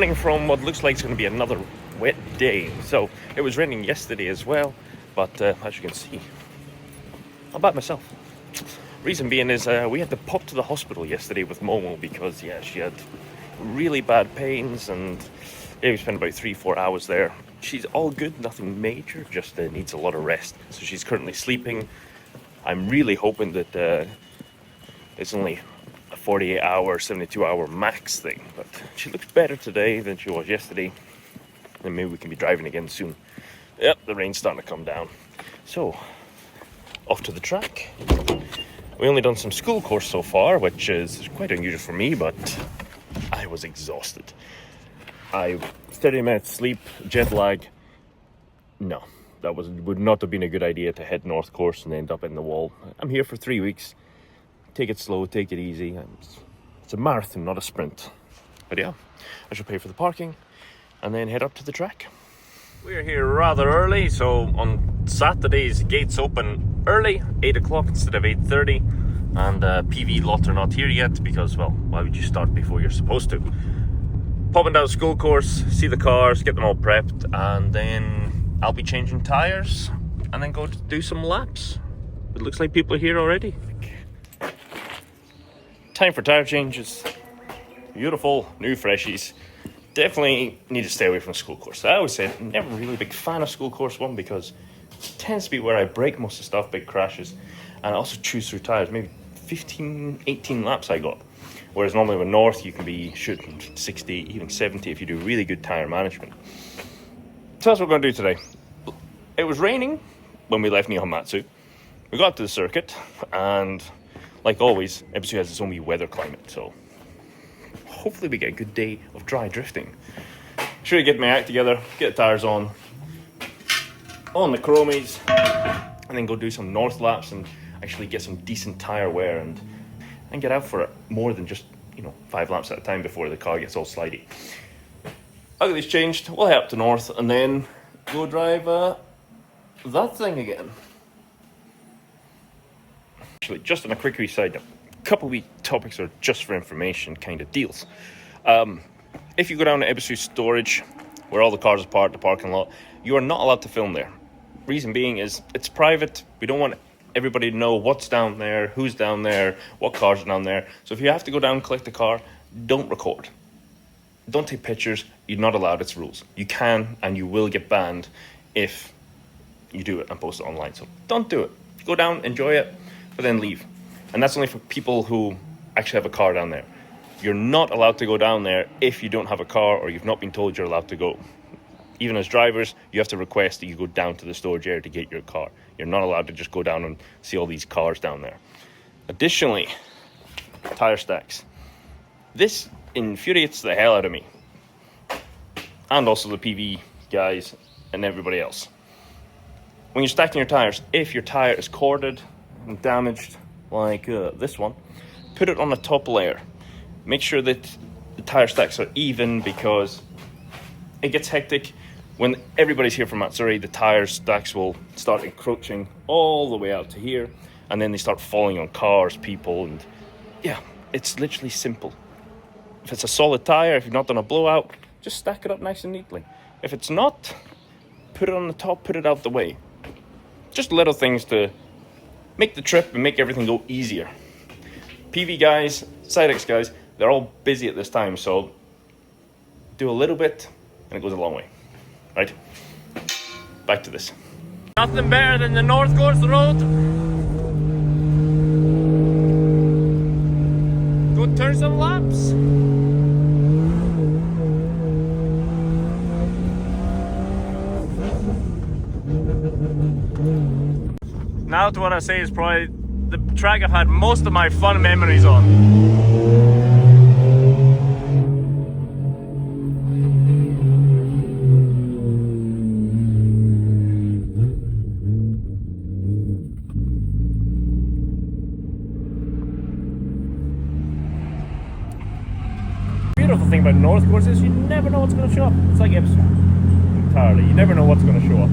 recording from what looks like it's going to be another wet day. So it was raining yesterday as well, but as you can see, I'm by myself. Reason being is we had to pop to the hospital yesterday with Momo because she had really bad pains, and we spent about 3-4 hours there. She's all good, nothing major, just needs a lot of rest. So she's currently sleeping. I'm really hoping that it's only a 48-hour, 72-hour max thing, but she looks better today than she was yesterday, and maybe we can be driving again soon. Yep, the rain's starting to come down. So, off to the track. We only done some school course so far, which is quite unusual for me, but I was exhausted. 30 minutes sleep, jet lag. No, that would not have been a good idea to head north course and end up in the wall. I'm here for 3 weeks. Take it slow, take it easy. It's a marathon, not a sprint. But yeah, I shall pay for the parking and then head up to the track. We're here rather early, so on Saturdays gates open early, 8 o'clock instead of 8:30, and PV lot are not here yet because, well, why would you start before you're supposed to? Popping down school course, see the cars, get them all prepped, and then I'll be changing tires and then go to do some laps. It looks like people are here already. Time for tire changes. Beautiful new freshies. Definitely need to stay away from school course. I always say I'm never really a big fan of school course one because it tends to be where I break most of the stuff, big crashes, and I also choose through tires. Maybe 15, 18 laps I got. Whereas normally with North you can be shooting 60, even 70 if you do really good tire management. So that's what we're going to do today. It was raining when we left Nihonmatsu. We got to the circuit, and like always, EBISU has its own wee weather climate, so hopefully we get a good day of dry drifting. Should get my act together, get the tires on the chromies, and then go do some North laps and actually get some decent tire wear and get out for it more than just 5 laps at a time before the car gets all slidey. I'll get these changed, we'll head up to North and then go drive that thing again. Actually, just on a quick wee side note, a couple wee topics are just for information kind of deals. If you go down to EBISU storage, where all the cars are parked, the parking lot, you are not allowed to film there. Reason being is it's private. We don't want everybody to know what's down there, who's down there, what cars are down there. So if you have to go down and collect the car, don't record. Don't take pictures. You're not allowed. It's rules. You can and you will get banned if you do it and post it online. So don't do it. Go down, enjoy it, but then leave. And that's only for people who actually have a car down there. You're not allowed to go down there if you don't have a car or you've not been told you're allowed to go. Even as drivers, you have to request that you go down to the storage area to get your car. You're not allowed to just go down and see all these cars down there. Additionally, tire stacks. This infuriates the hell out of me. And also the PV guys and everybody else. When you're stacking your tires, if your tire is corded and damaged, like this one, put it on the top layer. Make sure that the tire stacks are even because it gets hectic. When everybody's here from Matsuri, the tire stacks will start encroaching all the way out to here, and then they start falling on cars, people, and yeah, it's literally simple. If it's a solid tire, if you've not done a blowout, just stack it up nice and neatly. If it's not, put it on the top, put it out the way. Just little things to make the trip and make everything go easier. PV guys, Sidex guys, they're all busy at this time, so do a little bit and it goes a long way. Right? Back to this. Nothing better than the North Course Road. Go turn some laps. Now to what I say is probably the track I've had most of my fun memories on. The beautiful thing about North Course is you never know what's going to show up. It's like EBISU entirely. You never know what's going to show up.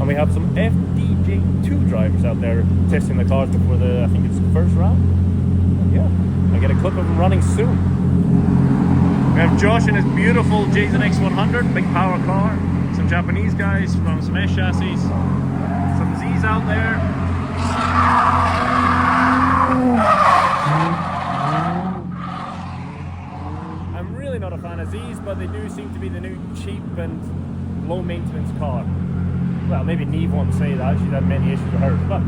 And we have some FDJ2 drivers out there testing the cars before I think it's the first round. And yeah, I get a clip of them running soon. We have Josh in his beautiful Jason X100, big power car. Some Japanese guys from some S chassis. Some Z's out there. I'm really not a fan of Z's, but they do seem to be the new cheap and low maintenance car. Well, maybe Neve won't say that, she's had many issues with hers, but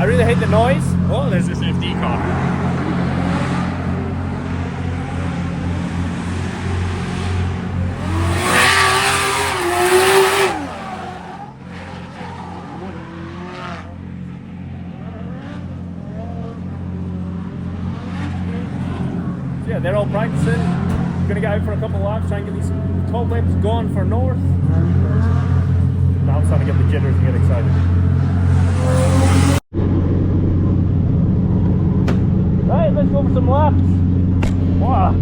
I really hate the noise. Oh, there's this FD car. So yeah, they're all practicing. Gonna get out for a couple of laps, try and get these cobwebs going for north. Now I'm starting to get the jitters and get excited. Right, let's go for some laps. Wow.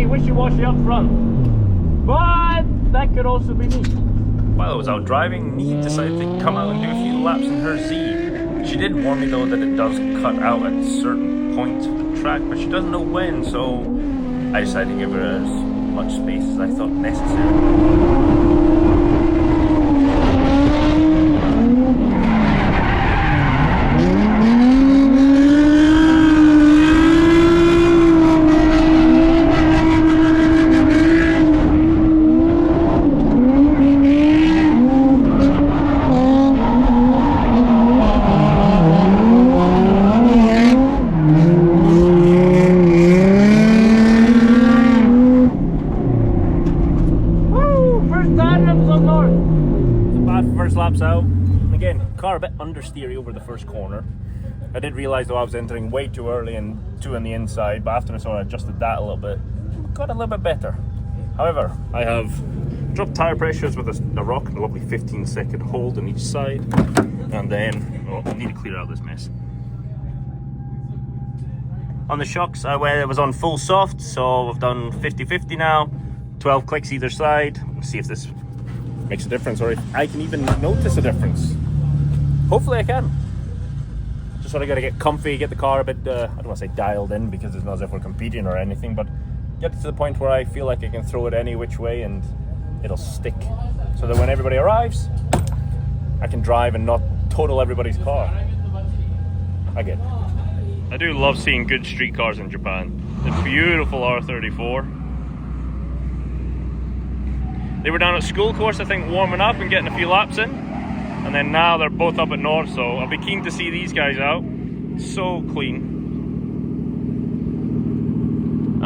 Wishy-washy up front, but that could also be me. While I was out driving, Neve decided to come out and do a few laps in her Z. She did warn me though that it does cut out at certain points of the track, but she doesn't know when, so I decided to give her as much space as I thought necessary. Laps out. Again, car a bit understeery over the first corner. I did realise though I was entering way too early and two on the inside, but after I sort of adjusted that a little bit, got a little bit better. However, I have dropped tyre pressures with a rock and a lovely 15-second hold on each side, and then I need to clear out this mess. On the shocks, I was on full soft, so I've done 50-50 now, 12 clicks either side. Let's see if this makes a difference, or if I can even notice a difference. Hopefully I can. Just sort of got to get comfy, get the car a bit, I don't want to say dialed in because it's not as if we're competing or anything, but get to the point where I feel like I can throw it any which way and it'll stick. So that when everybody arrives, I can drive and not total everybody's car. Again, I do love seeing good street cars in Japan. The beautiful R34. They were down at school course, I think, warming up and getting a few laps in. And then now they're both up at north, so I'll be keen to see these guys out. So clean.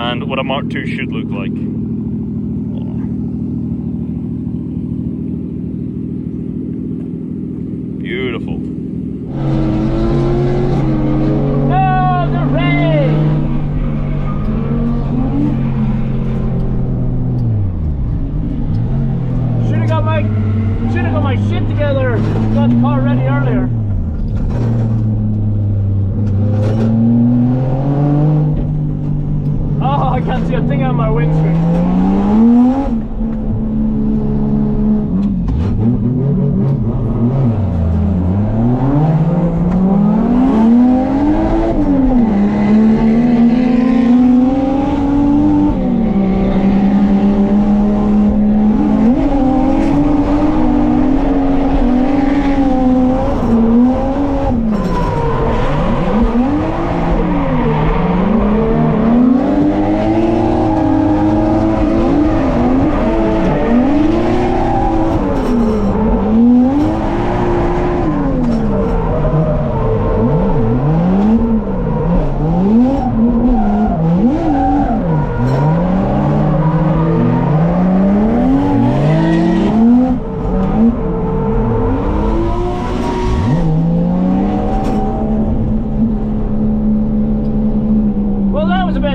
and what a Mark II should look like. Beautiful. Oh, the rain! Should have got my shit together. Got the car ready earlier. Oh, I can't see a thing on my windscreen.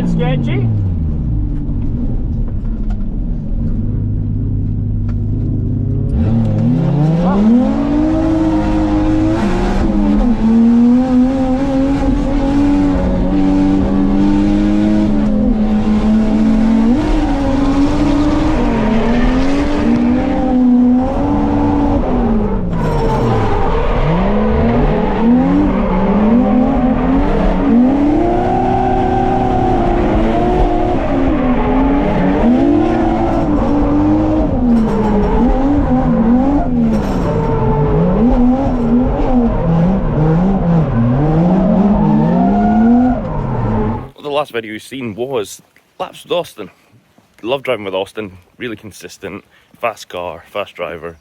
Sketchy. Last video you've seen was laps with Austin. Love driving with Austin, really consistent, fast car, fast driver,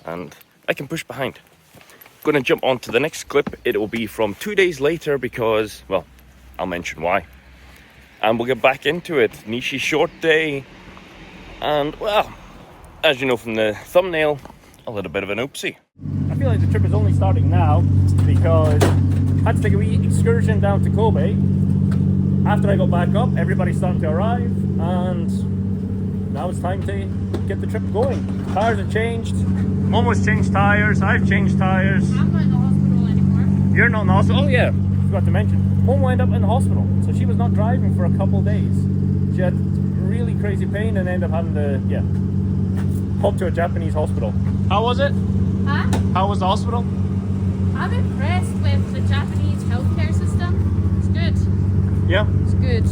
and I can push behind. Going to jump on to the next clip. It will be from 2 days later because, well, I'll mention why. And we'll get back into it. Nishi short day, and well, as you know from the thumbnail, a little bit of an oopsie. I feel like the trip is only starting now because I had to take a wee excursion down to Kobe. After I got back up, everybody's starting to arrive, and now it's time to get the trip going. Tires are changed. Momo's changed tires. I've changed tires. I'm not in the hospital anymore. You're not in the hospital? Oh yeah, forgot to mention. Momo ended up in the hospital, so she was not driving for a couple of days. She had really crazy pain and ended up having to, hop to a Japanese hospital. How was it? Huh? How was the hospital? I'm impressed with the Japanese healthcare system. It's good. Yeah? It's good.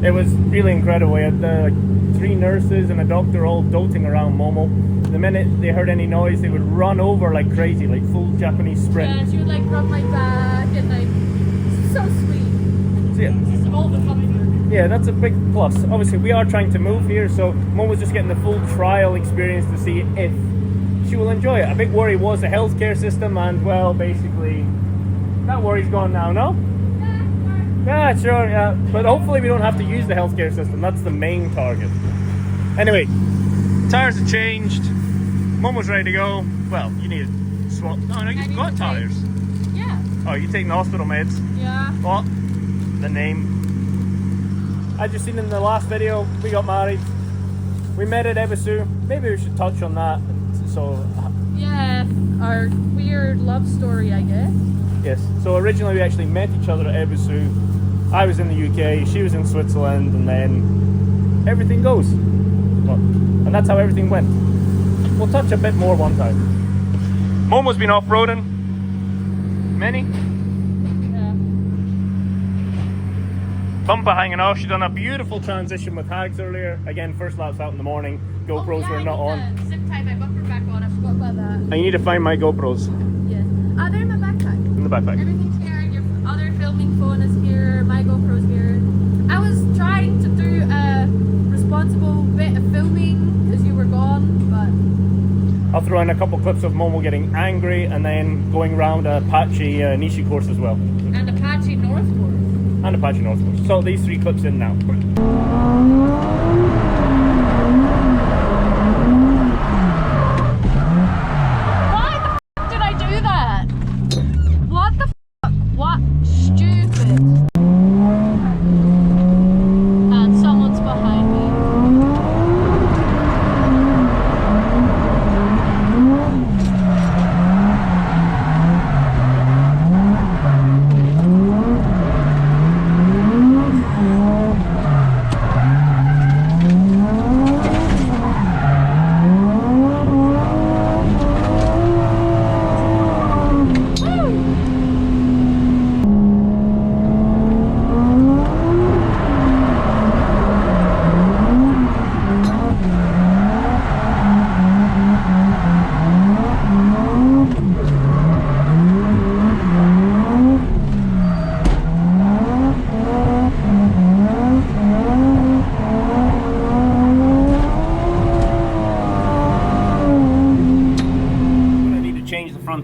It was really incredible. We had 3 nurses and a doctor all doting around Momo. The minute they heard any noise, they would run over like crazy, like full Japanese sprint. Yeah, she would like rub my back and like, so sweet. So, yeah. Just all the comfort. Yeah, that's a big plus. Obviously, we are trying to move here, so Momo's just getting the full trial experience to see if she will enjoy it. A big worry was the healthcare system, and well, basically, that worry's gone now, no? Yeah, sure, yeah. But hopefully we don't have to use the healthcare system. That's the main target. Anyway, tires are changed. Momo's ready to go. Well, you need to swap. No, you've got tires. Yeah. Oh, you're taking the hospital meds? Yeah. What? The name. As you've seen in the last video, we got married. We met at EBISU. Maybe we should touch on that. So. Yeah, our weird love story, I guess. Yes. So originally we actually met each other at EBISU. I was in the UK, she was in Switzerland, and then everything goes. Well, and that's how everything went. We'll touch a bit more one time. Momo's been off-roading. Many? Yeah. Bumper hanging off. She's done a beautiful transition with Hags earlier. Again, first laps out in the morning. GoPros were not on. Zip tie my bumper back on. I forgot about that. And you need to find my GoPros Yeah. Oh, they're in my backpack. in the backpack. Everything's here. Your other filming phone is here. My GoPro's here. I was trying to do a responsible bit of filming because you were gone, but I'll throw in a couple clips of Momo getting angry and then going around a patchy Nishi course as well. and Apache North Course. and Apache North Coast. So these 3 clips in now. Why the f did I do that? What the f? What? Stupid. And someone's behind me.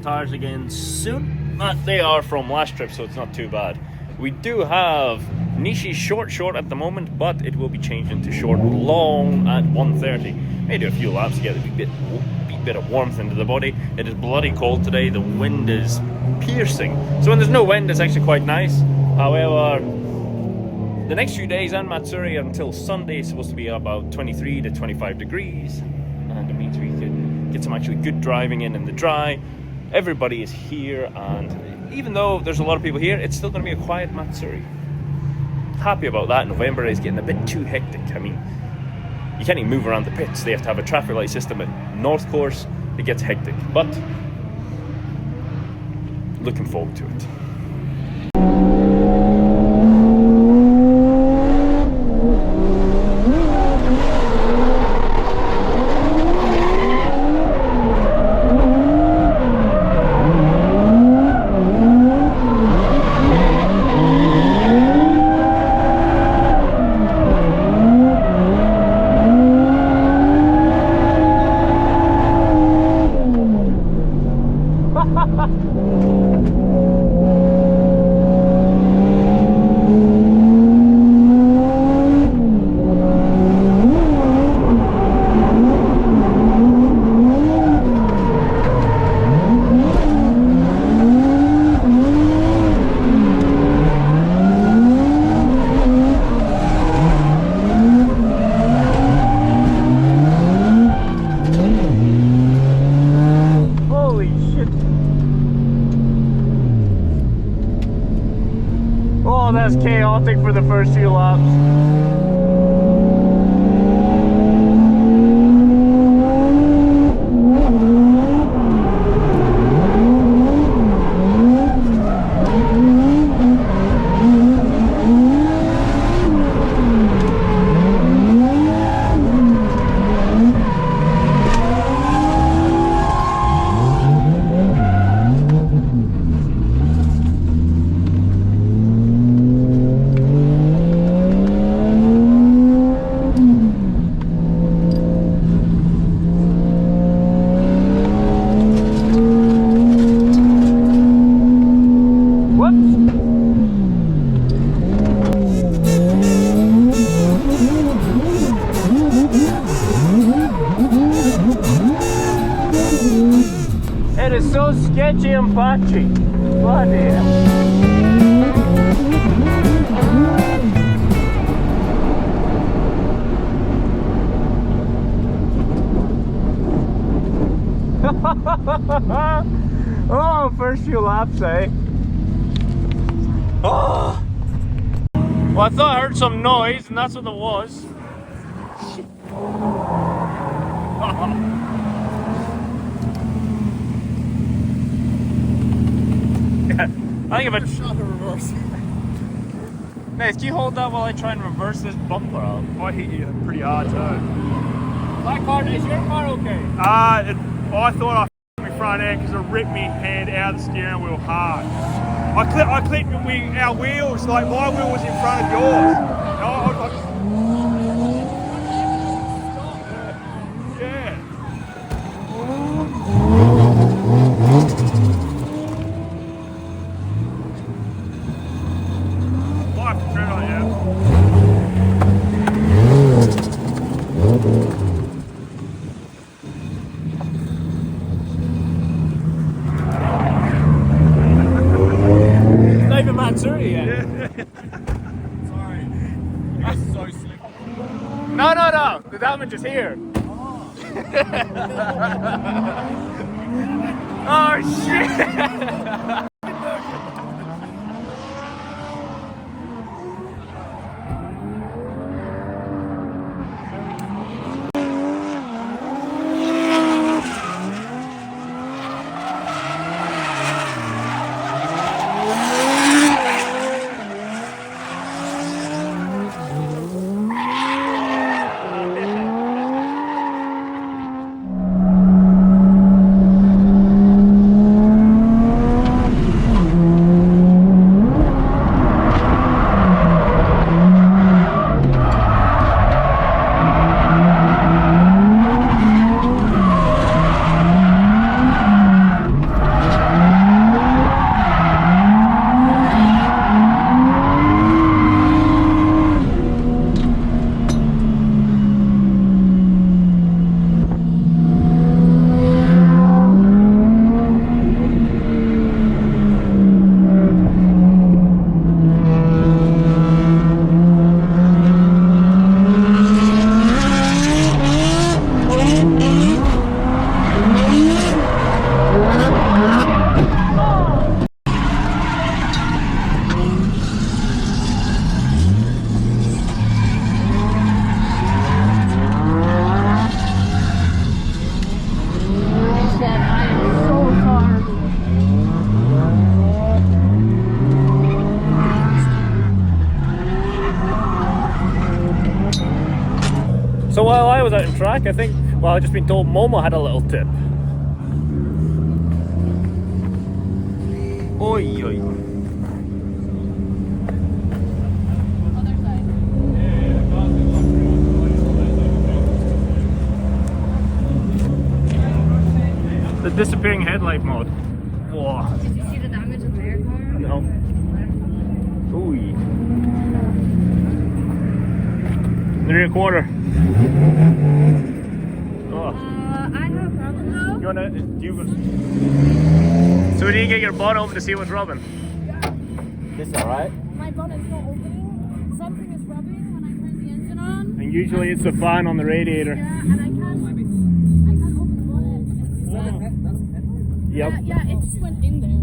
Tires again soon, but they are from last trip, so it's not too bad. We do have Nishi-SHORT at the moment, but it will be changed into short-long at 130. May do a few laps to get a bit of warmth into the body. It is bloody cold today. The wind is piercing, so when there's no wind it's actually quite nice. However, the next few days and Matsuri until Sunday is supposed to be about 23 to 25 degrees, and it means we can get some actually good driving in the dry. Everybody is here, and even though there's a lot of people here, it's still going to be a quiet Matsuri. Happy about that. November is getting a bit too hectic. I mean, you can't even move around the pits. They have to have a traffic light system at North Course. It gets hectic, but looking forward to it. Oh, that's chaotic for the first few laps. It is so sketchy and patchy. Bloody hell. Oh, first few laps, eh? Oh! Well, I thought I heard some noise, and that's what it was. I think if I shot the reverse. Nice, can you hold that while I try and reverse this bumper out? I hit you pretty hard too. My car, is your car okay? I thought I f***ed my front end because it ripped me hand out of the steering wheel hard. I clipped our wheels, like my wheel was in front of yours. Yeah. My No, no, no. The damage is here. Oh shit! So while I was out in track, I think, well, I've just been told Momo had a little tip. Oi, oi. Other side. The disappearing headlight mode. Whoa. Did you see the damage on their car? No. Ooh. The rear quarter. Oh. I have a problem though. You wanna? So we need to get your bot over to see what's rubbing. This alright? My button's not opening. Something is rubbing when I turn the engine on. And usually it's the fan on the radiator. Yeah, and I can't open the bonnet. Yep. Yeah, it just went in there.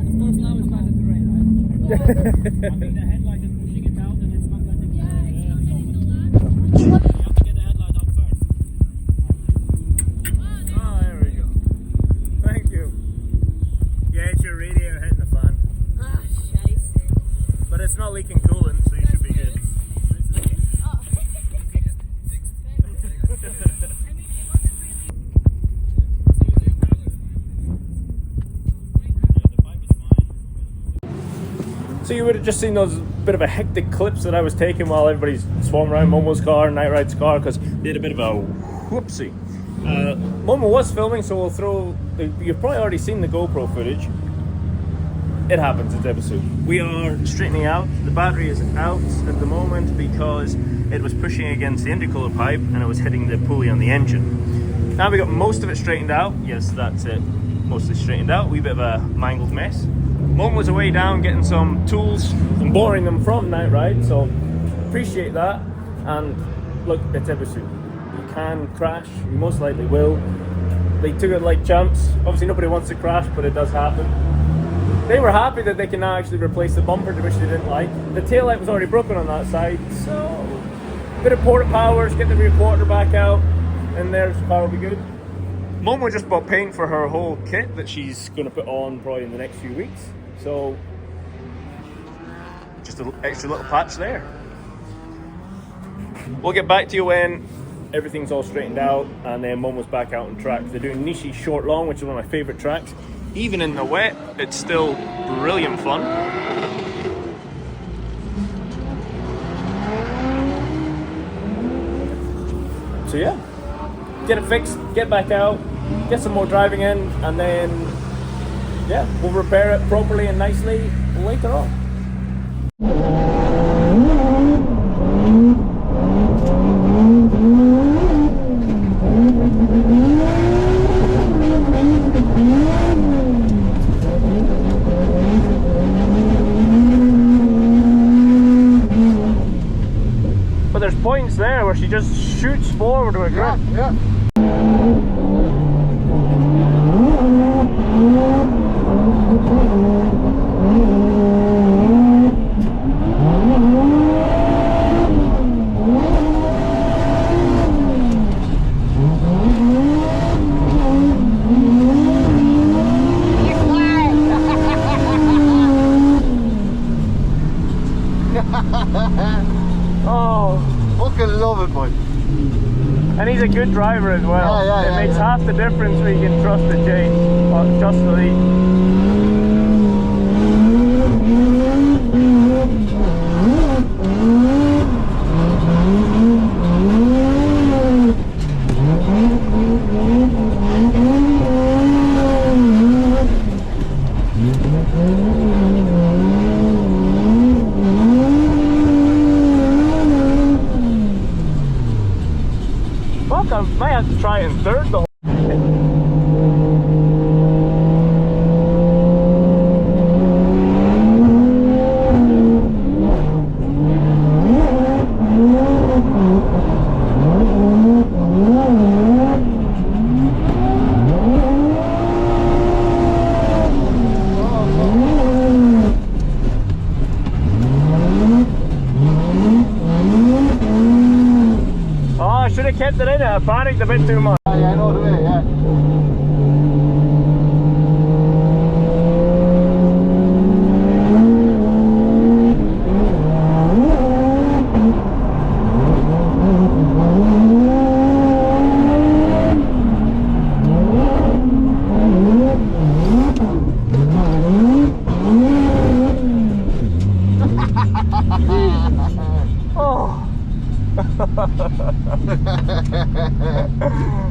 Of course now it's started to rain, right? I think the headlight is pushing it out and it's not letting it. Yeah, it's not getting the latch. You have to get the headlight out first. Oh, there we go. Thank you. Yeah, it's your radiator hitting the fan. Ah, scheisse. But it's not leaking coolant, so you should be good. Oh. I mean, it wasn't really... So you would have just seen those bit of a hectic clips that I was taking while everybody's swarming around Momo's car, NIGHTRIDE's car, because they had a bit of a whoopsie. Momo was filming, so we'll throw... You've probably already seen the GoPro footage. It happens, it's EBISU. We are straightening out. The battery is out at the moment because it was pushing against the intercooler pipe and it was hitting the pulley on the engine. Now we got most of it straightened out. Yes, that's it. Mostly straightened out. Wee bit of a mangled mess. Mom was away down getting some tools and borrowing them from NIGHTRIDE, so appreciate that. And look, it's EBISU. You can crash, you most likely will. They took it like champs. Obviously nobody wants to crash, but it does happen. They were happy that they can now actually replace the bumper, which they didn't like. The taillight was already broken on that side, so bit of port powers, get the rear quarter back out, and there's the car will be good. Momo just bought paint for her whole kit that she's going to put on probably in the next few weeks. So, just an extra little patch there. We'll get back to you when everything's all straightened out and then Momo's back out on track. They're doing NISHI-SHORT-LONG, which is one of my favourite tracks. Even in the wet, it's still brilliant fun. So yeah, get it fixed, get back out, get some more driving in, and then yeah, we'll repair it properly and nicely later on. points there where she just shoots forward with a grip. Yeah. Oh, Fucking love it, boy. and he's a good driver as well. Yeah, it yeah, makes yeah. half the difference when you can trust the J, or trust the lead. Fuck, I might have to try it in third the whole. Oh, I should have kept it in it. I panicked a bit too much. Yeah, I know the way, yeah. Oh.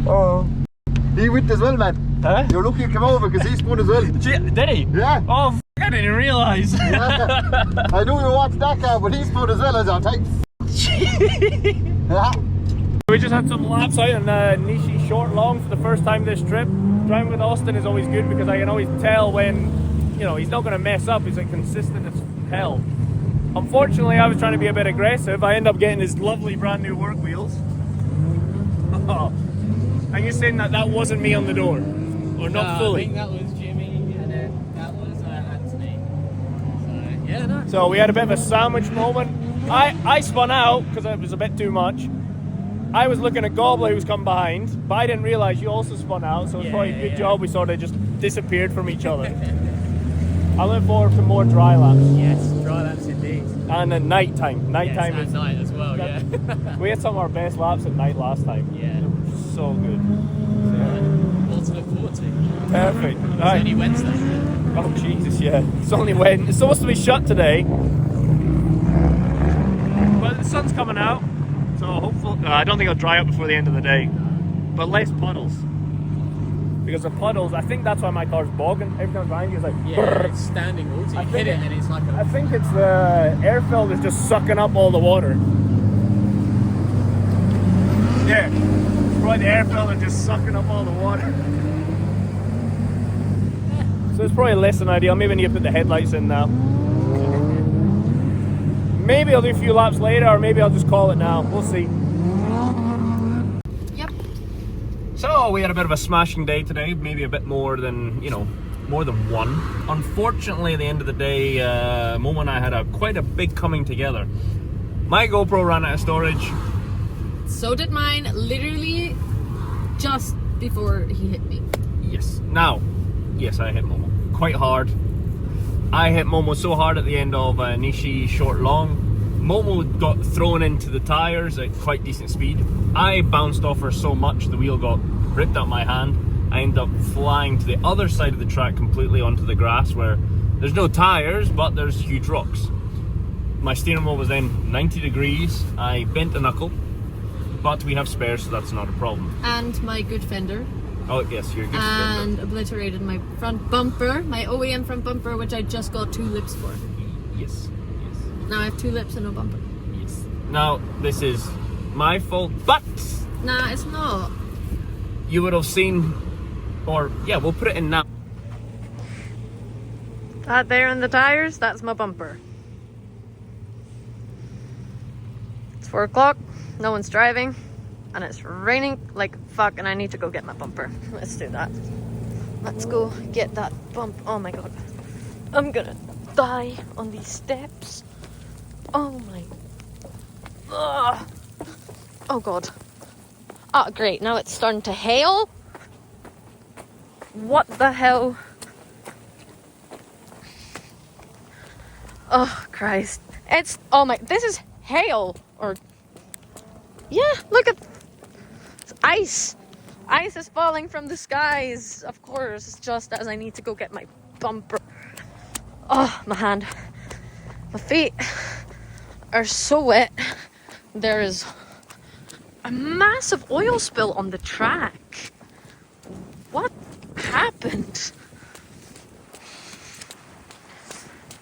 Oh. He went as well, man. Huh? You're lucky to come over because he spun as well. Did he? Yeah. Oh, f I didn't realise. Yeah. I knew you watched that car, but he spun as well as I yeah. We just had some laps out on Nishi-SHORT-LONG for the first time this trip. Driving with Austin is always good because I can always tell when, you know, he's not going to mess up. He's like consistent as hell. Unfortunately, I was trying to be a bit aggressive. I end up getting his lovely brand new work wheels. And you're saying that that wasn't me on the door? Or not fully? I think that was Jimmy and then that was Anthony. So, yeah, no. So we had a bit of a sandwich moment. I spun out because it was a bit too much. I was looking at Gobbler who was coming behind, but I didn't realise you also spun out, so it's probably a good job we sort of just disappeared from each other. I look forward to more dry laps. Yes, dry laps indeed. And then nighttime. Nighttime Yes, is at night as well, yeah. we had some of our best laps at night last time. Yeah. They were so good. All to look forward to. Perfect. It's Right. only Wednesday. Oh Jesus, yeah. It's only when it's supposed to be shut today. But the sun's coming out, so hopefully I don't think it'll dry up before the end of the day. But less puddles. Because the puddles, I think that's why my car's bogging. Every time I'm driving, it's like Yeah, brrr. it's standing water. I You think hit it and it's like I a... think it's the air filter is just sucking up all the water. Yeah, probably the air filter just sucking up all the water. So it's probably less than ideal. Maybe I need to put the headlights in now. Maybe I'll do a few laps later, or maybe I'll just call it now. We'll see. Yep. So we had a bit of a smashing day today, maybe a bit more than, you know, more than one. Unfortunately, at the end of the day, Momo and I had quite a big coming together. My GoPro ran out of storage. So did mine, literally just before he hit me. Yes. Now, yes, I hit Momo quite hard. I hit Momo so hard at the end of Nishi-SHORT-LONG. Momo got thrown into the tyres at quite decent speed. I bounced off her so much the wheel got ripped out my hand. I ended up flying to the other side of the track completely onto the grass where there's no tyres but there's huge rocks. My steering wheel was then 90 degrees. I bent a knuckle, but we have spares so that's not a problem. And my good fender. Oh yes, you're a good And spender. obliterated my front bumper, my OEM front bumper, which I just got 2 lips for. Yes, Now I have 2 lips and no bumper. yes. Now, this is my fault, but Nah, it's not. you would have seen, or yeah, we'll put it in now. That there on the tires, that's my bumper. It's 4 o'clock. no one's driving, and it's raining like fuck, and I need to go get my bumper. Let's do that. Let's go get that bump. Oh my god. I'm gonna die on these steps. Oh my. Ugh. Oh god. Oh great, now it's starting to hail. What the hell? Oh Christ. It's, oh my, this is hail. Or, yeah, look at, it's ice. Ice is falling from the skies, of course, just as I need to go get my bumper. Oh, my hand. My feet are so wet. There is a massive oil spill on the track. What happened?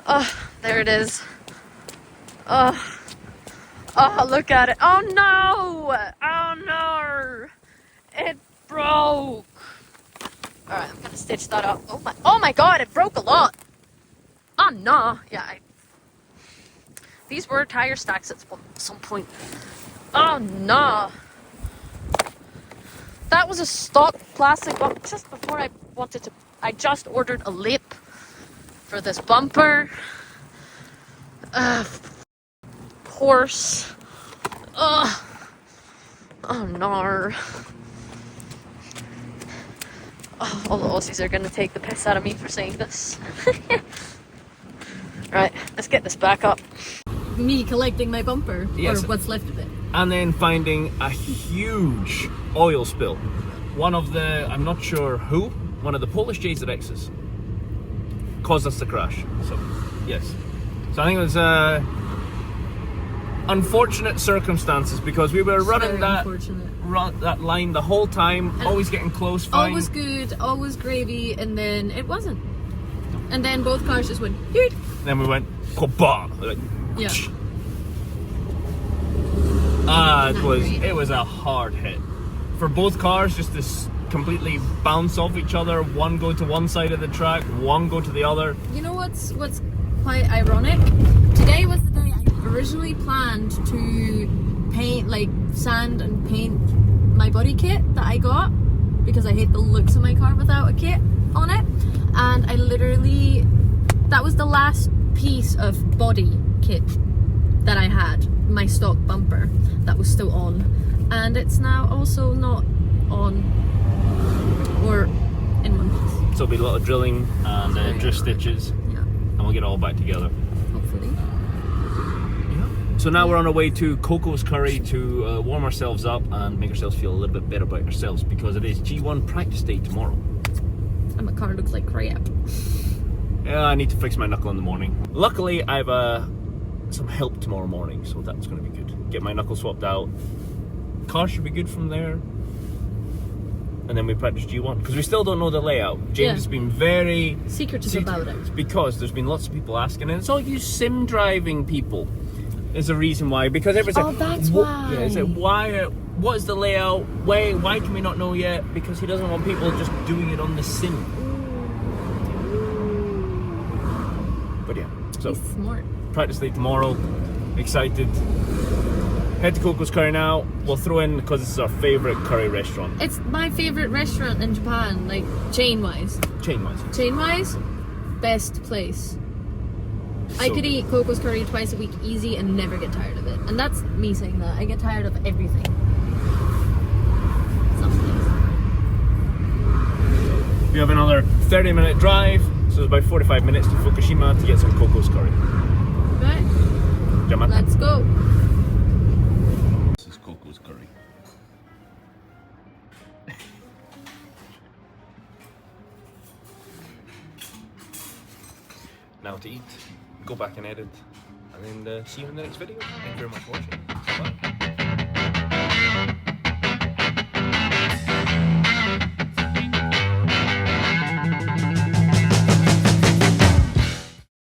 Oh, there it is. Oh, oh, look at it. Oh no! Oh no! It broke. Alright, I'm gonna stitch that up. Oh my god, it broke a lot. Oh no. Yeah, these were tire stacks at some point. Oh no. That was a stock plastic bumper just before I just ordered a lip for this bumper. Horse. Oh no. Oh, all the Aussies are gonna take the piss out of me for saying this. Right, let's get this back up. Me collecting my bumper, yes, or what's left of it. And then finding a huge oil spill. One of the, I'm not sure who, one of the Polish JZXs caused us to crash. So, yes. So I think it was unfortunate circumstances because we were running that line the whole time, and always getting close, fine. Always good, always gravy, and then it wasn't. And then both cars just went, Yeet. Then we went, kabah! Like, yeah. It was a hard hit. For both cars, just to completely bounce off each other, one go to one side of the track, one go to the other. You know what's quite ironic? Today was the day I originally planned to paint, like sand and paint my body kit that I got, because I hate the looks of my car without a kit on it. And I literally, that was the last piece of body kit that I had, my stock bumper that was still on, and it's now also not on or in one piece. So it'll be a lot of drilling and drift stitches, yeah, and we'll get it all back together. hopefully. Yeah. So now we're on our way to Coco's Curry to warm ourselves up and make ourselves feel a little bit better about ourselves, because it is G1 practice day tomorrow. And my car looks like crap. Yeah, I need to fix my knuckle in the morning. Luckily, I have some help tomorrow morning, so that's going to be good. Get my knuckle swapped out. Car should be good from there. And then we practice G1, because we still don't know the layout. James has been very secretive about it. Because there's been lots of people asking, and it's all you sim driving people. Is the reason why, because everyone's like, that's why. Yeah, it's like, why? What is the layout? Why can we not know yet? Because he doesn't want people just doing it on the sim. But yeah, so He's smart. practice day tomorrow. Excited. Head to Coco's Curry now. We'll throw in, because this is our favourite curry restaurant. It's my favorite restaurant in Japan, like chain-wise. Chain-wise. Chain-wise, best place. I So could eat Coco's Curry twice a week easy and never get tired of it. And that's me saying that. I get tired of everything. Some days. We have another 30-minute drive, so it's about 45 minutes to Fukushima to get some Coco's Curry. Right, Jaman. let's go. This is Coco's Curry. Now to eat, go back and edit, and then see you in the next video. Thank you very much for watching. Bye.